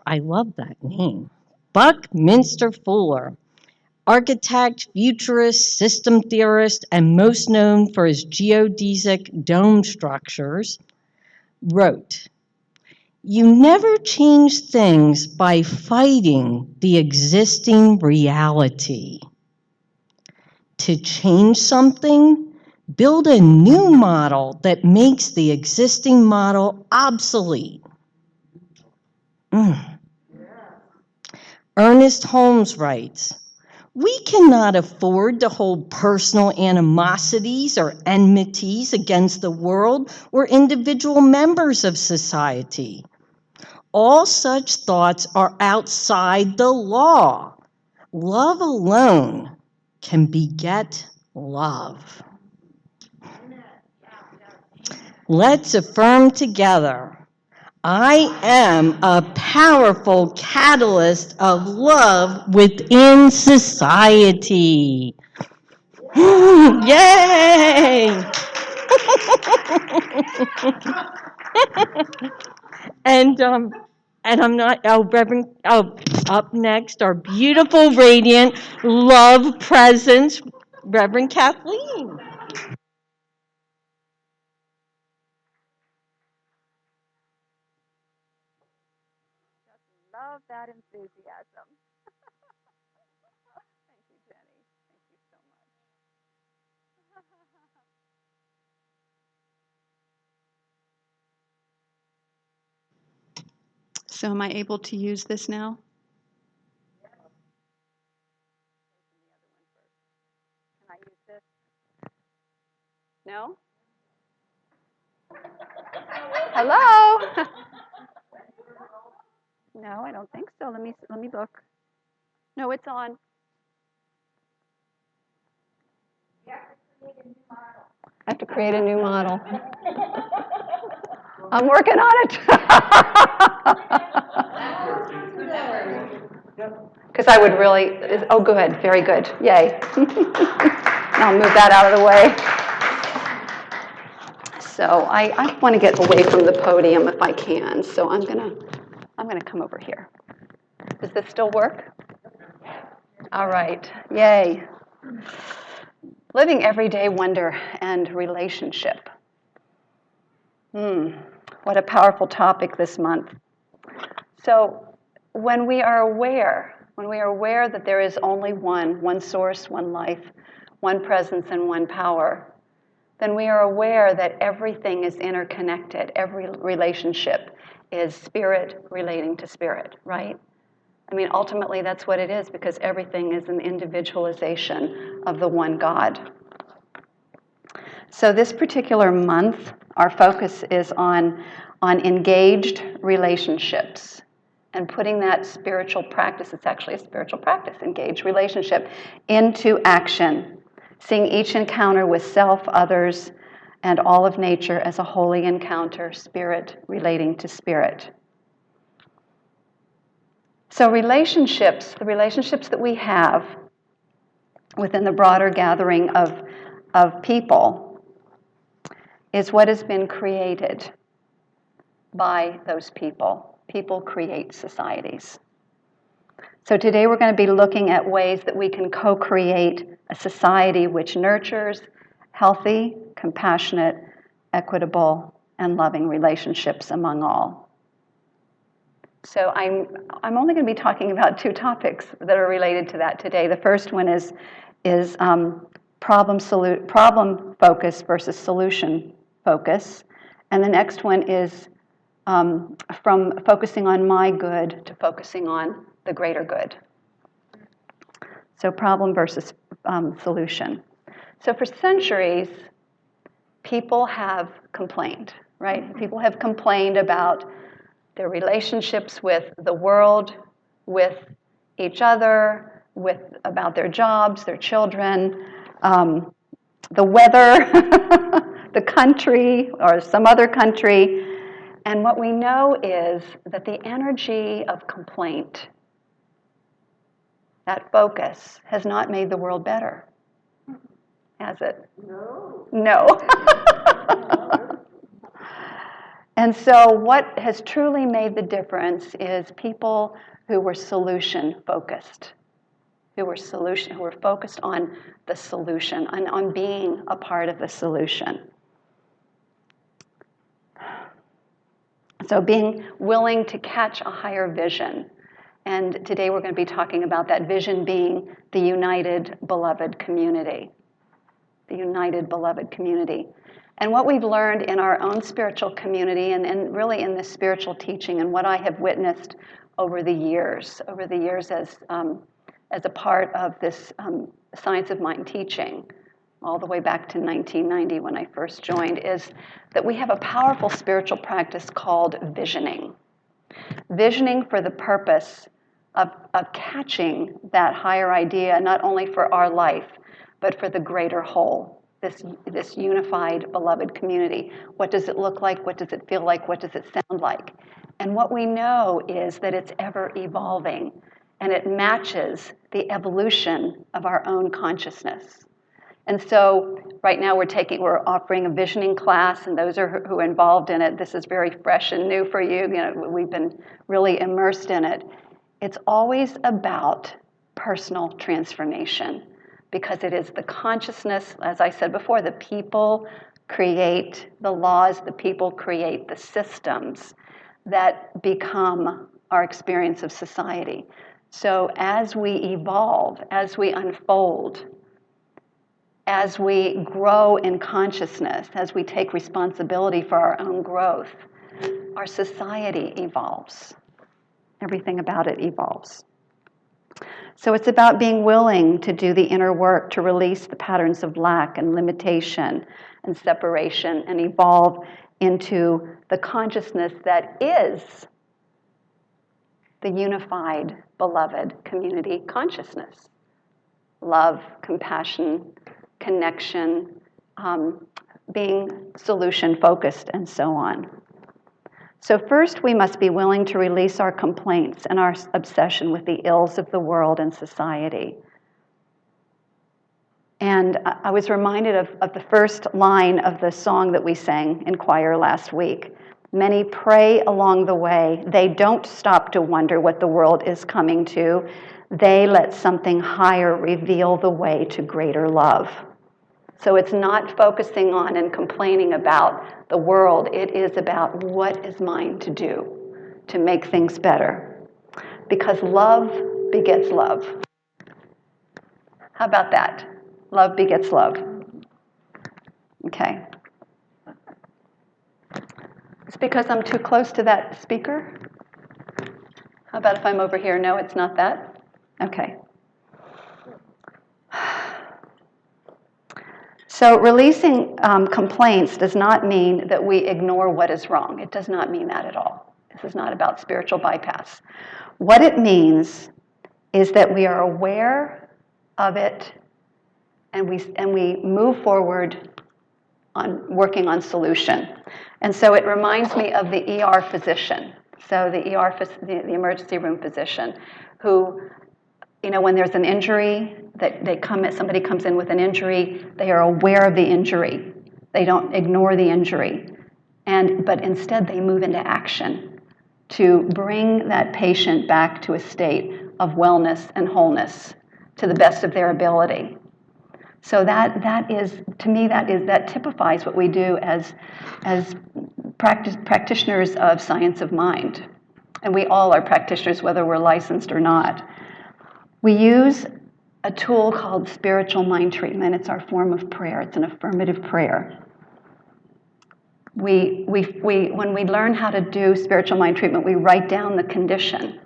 I love that name. Buckminster Fuller, architect, futurist, system theorist, and most known for his geodesic dome structures, wrote, "You never change things by fighting the existing reality. To change something, build a new model that makes the existing model obsolete." Ernest Holmes writes, "We cannot afford to hold personal animosities or enmities against the world or individual members of society. All such thoughts are outside the law. Love alone can beget love." Let's affirm together. I am a powerful catalyst of love within society. Yay! and um, and I'm not. Oh, Reverend. Oh, up next, our beautiful, radiant love presence, Reverend Kathleen. Love that enthusiasm. Thank you, Jenny. Thank you so much. So am I able to use this now? Can I use this? No? Hello? No, I don't think so. Let me look. No, it's on. I have to create a new model. I'm working on it. Because I would really, oh, good, very good, yay. I'll move that out of the way. So I want to get away from the podium if I can, so I'm gonna come over here. Does this still work? All right, yay. Living everyday wonder and relationship. What a powerful topic this month. So when we are aware that there is only one source, one life, one presence, and one power, then we are aware that everything is interconnected. Every relationship is spirit relating to spirit, right? I mean, ultimately, that's what it is, because everything is an individualization of the one God. So this particular month, our focus is on engaged relationships and putting that spiritual practice, it's actually a spiritual practice, engaged relationship, into action, seeing each encounter with self, others, and all of nature as a holy encounter, spirit relating to spirit. So relationships, the relationships that we have within the broader gathering of people is what has been created by those people. People create societies. So today we're going to be looking at ways that we can co-create a society which nurtures healthy, compassionate, equitable, and loving relationships among all. So I'm only going to be talking about two topics that are related to that today. The first one is problem focus versus solution focus, and the next one is from focusing on my good to focusing on the greater good. So problem versus solution. So for centuries, people have complained, right? People have complained about their relationships with the world, with each other, about their jobs, their children, the weather, the country, or some other country. And what we know is that the energy of complaint, that focus, has not made the world better, has it? No. No. And so what has truly made the difference is people who were solution-focused, who were focused on the solution and on being a part of the solution. So being willing to catch a higher vision. And today we're going to be talking about that vision being the united, beloved community. The united, beloved community. And what we've learned in our own spiritual community and really in this spiritual teaching and what I have witnessed over the years as a part of this Science of Mind teaching, all the way back to 1990 when I first joined, is that we have a powerful spiritual practice called visioning. Visioning for the purpose of catching that higher idea, not only for our life, but for the greater whole, this unified, beloved community. What does it look like? What does it feel like? What does it sound like? And what we know is that it's ever evolving, and it matches the evolution of our own consciousness. And so right now we're offering a visioning class, and those who are involved in it, this is very fresh and new for you. We've been really immersed in it. It's always about personal transformation because it is the consciousness, as I said before, the people create the laws, the people create the systems that become our experience of society. So as we evolve, as we unfold, as we grow in consciousness, as we take responsibility for our own growth, our society evolves. Everything about it evolves. So it's about being willing to do the inner work to release the patterns of lack and limitation and separation and evolve into the consciousness that is the unified, beloved community consciousness. Love, compassion, connection, being solution-focused, and so on. So first, we must be willing to release our complaints and our obsession with the ills of the world and society. And I was reminded of the first line of the song that we sang in choir last week. Many pray along the way. They don't stop to wonder what the world is coming to. They let something higher reveal the way to greater love. So it's not focusing on and complaining about the world. It is about what is mine to do to make things better. Because love begets love. How about that? Love begets love. Okay. It's because I'm too close to that speaker? How about if I'm over here? No, it's not that? Okay. So releasing complaints does not mean that we ignore what is wrong. It does not mean that at all. This is not about spiritual bypass. What it means is that we are aware of it and we move forward on working on solution. And so it reminds me of the ER physician. So the the emergency room physician who, when there's an injury, somebody comes in with an injury, they are aware of the injury. They don't ignore the injury. But instead they move into action to bring that patient back to a state of wellness and wholeness to the best of their ability. So that is, to me, that typifies what we do as practitioners of science of mind. And we all are practitioners, whether we're licensed or not. We use a tool called spiritual mind treatment. It's our form of prayer. It's an affirmative prayer. When we learn how to do spiritual mind treatment, we write down the condition.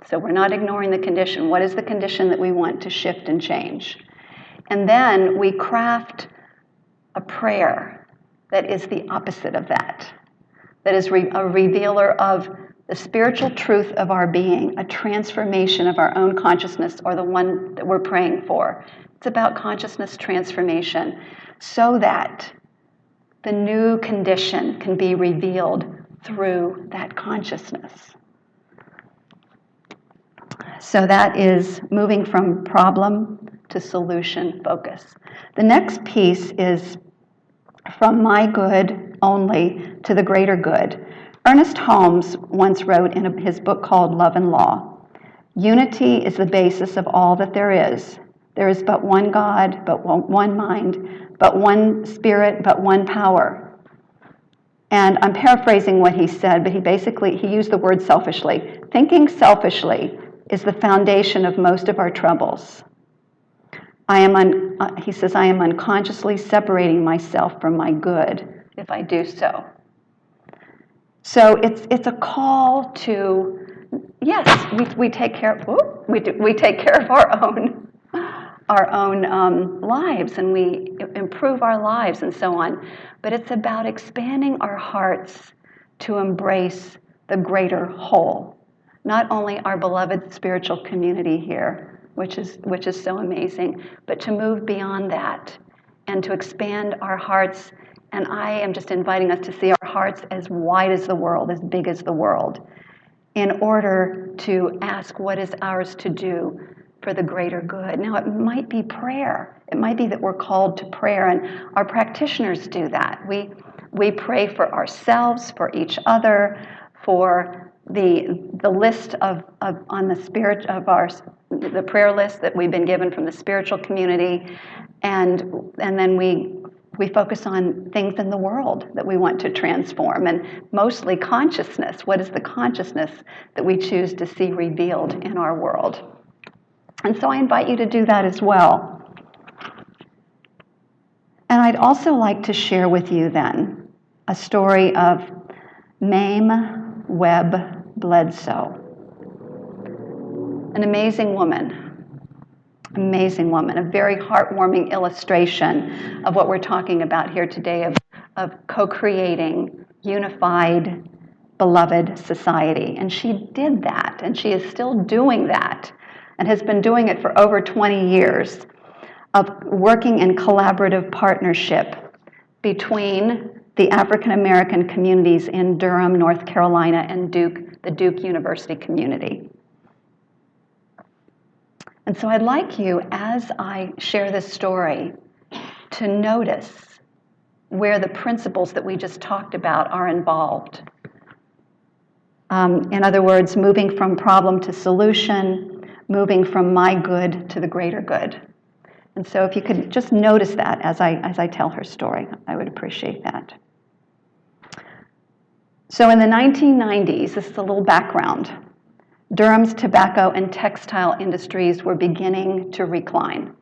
So we're not ignoring the condition. What is the condition that we want to shift and change? And then we craft a prayer that is the opposite of that is a revealer of the spiritual truth of our being, a transformation of our own consciousness, or the one that we're praying for. It's about consciousness transformation so that the new condition can be revealed through that consciousness. So that is moving from problem to solution focus. The next piece is from my good only to the greater good. Ernest Holmes once wrote in his book called Love and Law, "Unity is the basis of all that there is. There is but one God, but one mind, but one spirit, but one power." And I'm paraphrasing what he said, but he used the word selfishly. Thinking selfishly is the foundation of most of our troubles. He says, I am unconsciously separating myself from my good if I do so. So it's a call to, yes, we take care of our own lives, and we improve our lives and so on. But it's about expanding our hearts to embrace the greater whole. Not only our beloved spiritual community here, which is so amazing, but to move beyond that and to expand our hearts. And I am just inviting us to see our hearts as wide as the world, as big as the world, in order to ask what is ours to do for the greater good. Now, it might be prayer. It might be that we're called to prayer, and our practitioners do that. We pray for ourselves, for each other, for the list on the spirit of the prayer list that we've been given from the spiritual community, and then we focus on things in the world that we want to transform, and mostly consciousness. What is the consciousness that we choose to see revealed in our world? And so I invite you to do that as well. And I'd also like to share with you then a story of Mame, Webb, Bledsoe. An amazing woman, a very heartwarming illustration of what we're talking about here today, of co-creating unified, beloved society. And she did that, and she is still doing that, and has been doing it for over 20 years, of working in collaborative partnership between the African American communities in Durham, North Carolina, and the Duke University community. And so I'd like you, as I share this story, to notice where the principles that we just talked about are involved. In other words, moving from problem to solution, moving from my good to the greater good. And so if you could just notice that as I tell her story, I would appreciate that. So in the 1990s, this is a little background, Durham's tobacco and textile industries were beginning to recline.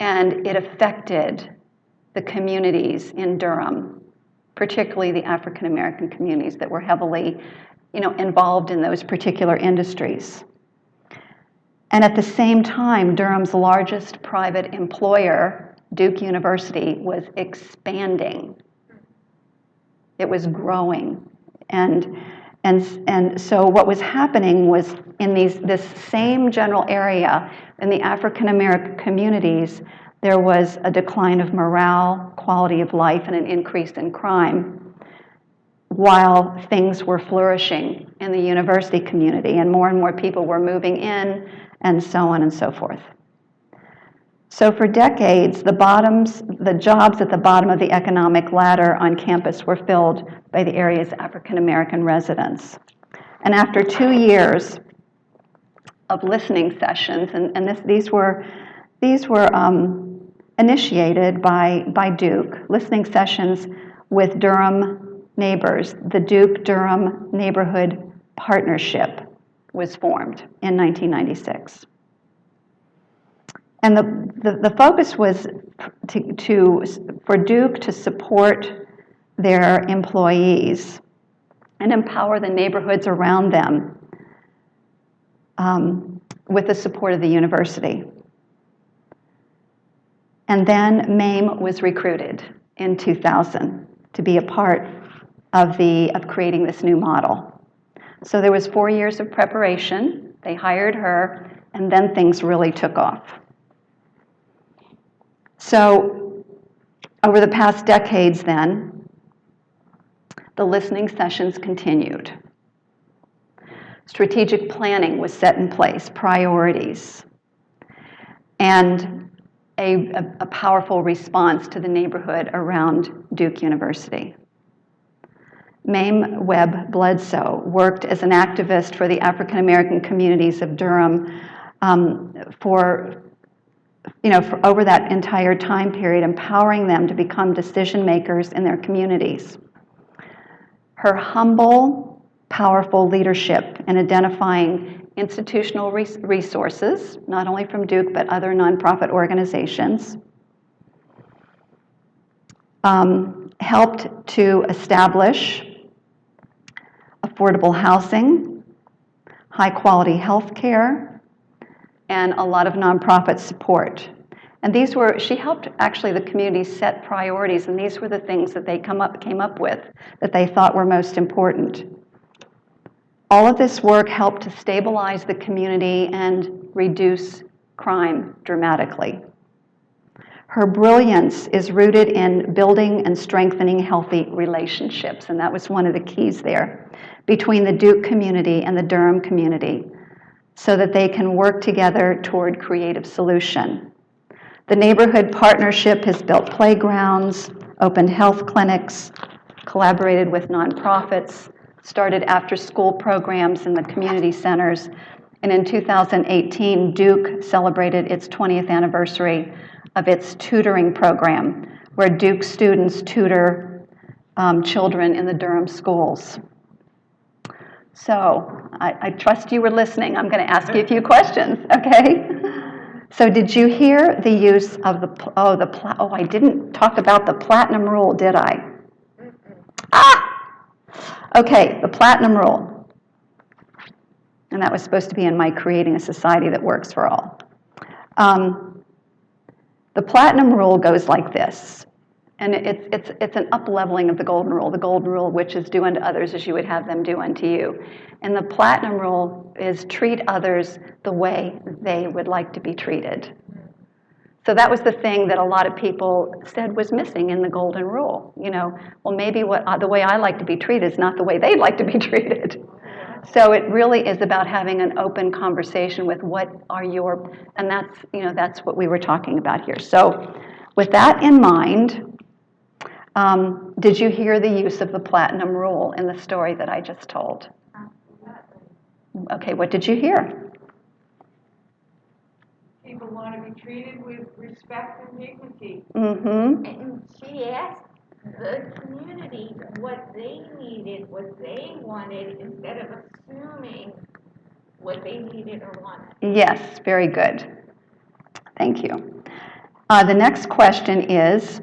And it affected the communities in Durham, particularly the African American communities that were heavily, involved in those particular industries. And at the same time, Durham's largest private employer, Duke University, was expanding. It was growing. And so what was happening was in this same general area, in the African American communities, there was a decline of morale, quality of life, and an increase in crime, while things were flourishing in the university community, and more people were moving in, and so on and so forth. So for decades, the jobs at the bottom of the economic ladder on campus were filled by the area's African American residents. And after 2 years of listening sessions, these were initiated by Duke, listening sessions with Durham neighbors, the Duke-Durham Neighborhood Partnership was formed in 1996. And the focus was for Duke to support their employees and empower the neighborhoods around them with the support of the university. And then Mame was recruited in 2000 to be a part of creating this new model. So there was 4 years of preparation. They hired her, and then things really took off. So over the past decades then, the listening sessions continued. Strategic planning was set in place, priorities, and a powerful response to the neighborhood around Duke University. Mame Webb Bledsoe worked as an activist for the African American communities of Durham for over that entire time period, empowering them to become decision makers in their communities. Her humble, powerful leadership in identifying institutional resources, not only from Duke but other nonprofit organizations, helped to establish affordable housing, high-quality health care, and a lot of nonprofit support. And she helped actually the community set priorities, and these were the things that they came up with that they thought were most important. All of this work helped to stabilize the community and reduce crime dramatically. Her brilliance is rooted in building and strengthening healthy relationships, and that was one of the keys there, between the Duke community and the Durham community, so that they can work together toward creative solution. The neighborhood partnership has built playgrounds, opened health clinics, collaborated with nonprofits, started after-school programs in the community centers, and in 2018, Duke celebrated its 20th anniversary of its tutoring program, where Duke students tutor children in the Durham schools. So I trust you were listening. I'm going to ask you a few questions, okay? So did you hear the use of I didn't talk about the platinum rule, did I? Okay, the platinum rule. And that was supposed to be in my Creating a Society That Works for All. The platinum rule goes like this, and it's an up-leveling of the golden rule. The golden rule, which is do unto others as you would have them do unto you. And the platinum rule is treat others the way they would like to be treated. So that was the thing that a lot of people said was missing in the golden rule. Well, maybe the way I like to be treated is not the way they'd like to be treated. So it really is about having an open conversation with and that's what we were talking about here. So with that in mind, did you hear the use of the platinum rule in the story that I just told? Okay, what did you hear? People want to be treated with respect and dignity. Mm-hmm. And she asked the community what they needed, what they wanted, instead of assuming what they needed or wanted. Yes, very good. Thank you. The next question is,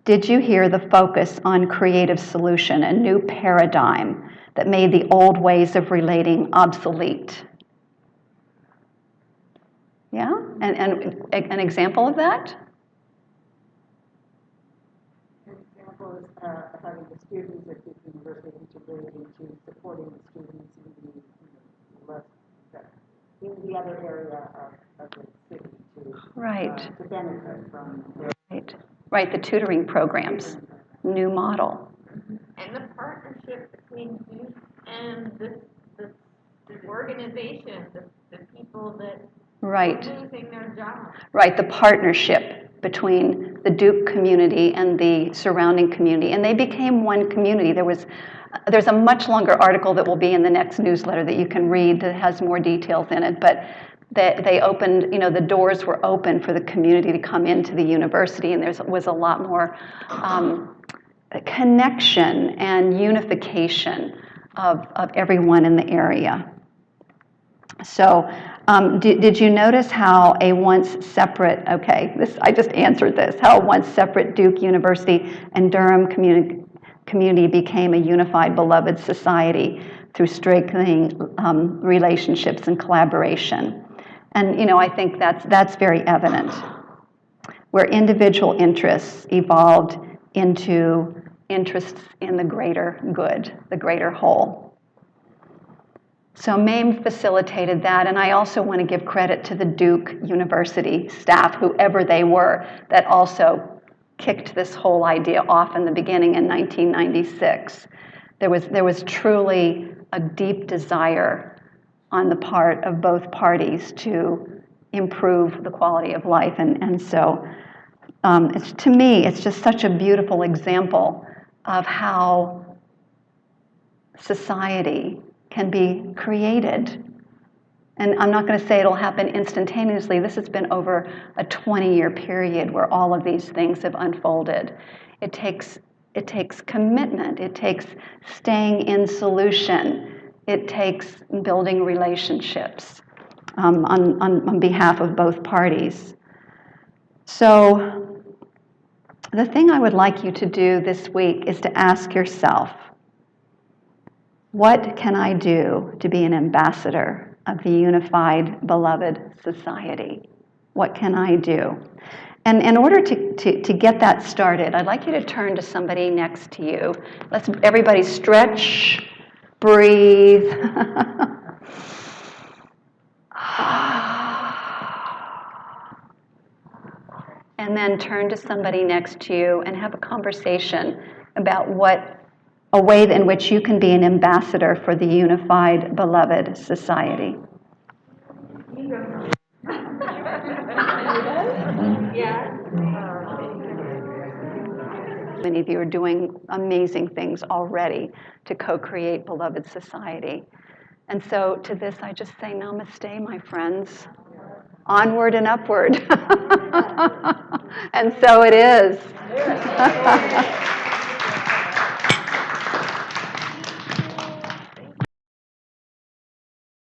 did you hear the focus on creative solution, a new paradigm that made the old ways of relating obsolete? Yeah? And an example of that? An example is having the students at Duke University integrated into supporting the students in the other area of the city to benefit from their... Right, the tutoring programs, new model. And the partnership between youth and the organization, the people that are losing their jobs. Right, the partnership between the Duke community and the surrounding community. And they became one community. There's a much longer article that will be in the next newsletter that you can read that has more details in it. But they opened, the doors were open for the community to come into the university, and there was a lot more connection and unification of everyone in the area. So did you notice how a once separate, I just answered this, how a once separate Duke University and Durham community became a unified, beloved society through strengthening relationships and collaboration? And, I think that's very evident, where individual interests evolved into interests in the greater good, the greater whole. So Mame facilitated that, and I also want to give credit to the Duke University staff, whoever they were, that also kicked this whole idea off in the beginning in 1996. There was truly a deep desire on the part of both parties to improve the quality of life. And so to me, it's just such a beautiful example of how society can be created. And I'm not going to say it'll happen instantaneously. This has been over a 20-year period where all of these things have unfolded. It takes commitment. It takes staying in solution. It takes building relationships on behalf of both parties. So the thing I would like you to do this week is to ask yourself, what can I do to be an ambassador of the unified, beloved society? What can I do? And in order to get that started, I'd like you to turn to somebody next to you. Let's everybody stretch, breathe. And then turn to somebody next to you and have a conversation about a way in which you can be an ambassador for the unified, beloved society. Many of you are doing amazing things already to co-create beloved society. And so to this, I just say namaste, my friends. Onward and upward. And so it is.